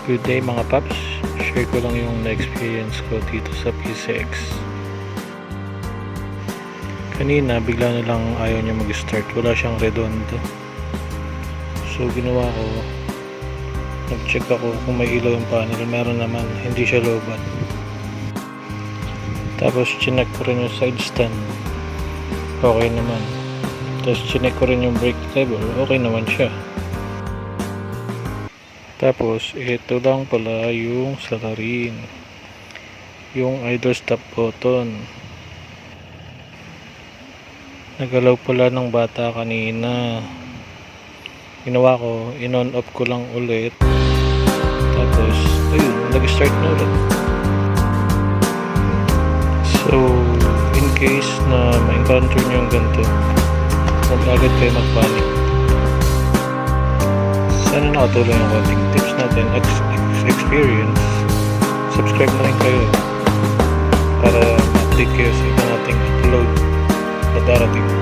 Good day mga paps, share ko lang yung na-experience ko dito sa PCX. Kanina bigla na lang ayaw niya mag-start, wala siyang redondo. So ginawa ko, nag-check ako kung may ilaw yung panel, meron naman, hindi siya lobat. Tapos chinek ko rin yung side stand, okay naman. Tapos chinek ko rin yung brake lever, okay naman siya. Tapos ito lang pala yung salarin, yung idle stop button. Nagalaw pala ng bata kanina. Ginawa ko, in-on off ko lang ulit. Tapos ayun, nag-start na ulit. So in case na ma-encounter nyo yung ganito, huwag agad kayo mag-panic. Sana nakatulong yung konting tips natin, experience. Subscribe na rin kayo para ma-update kayo sa iba nating upload na darating.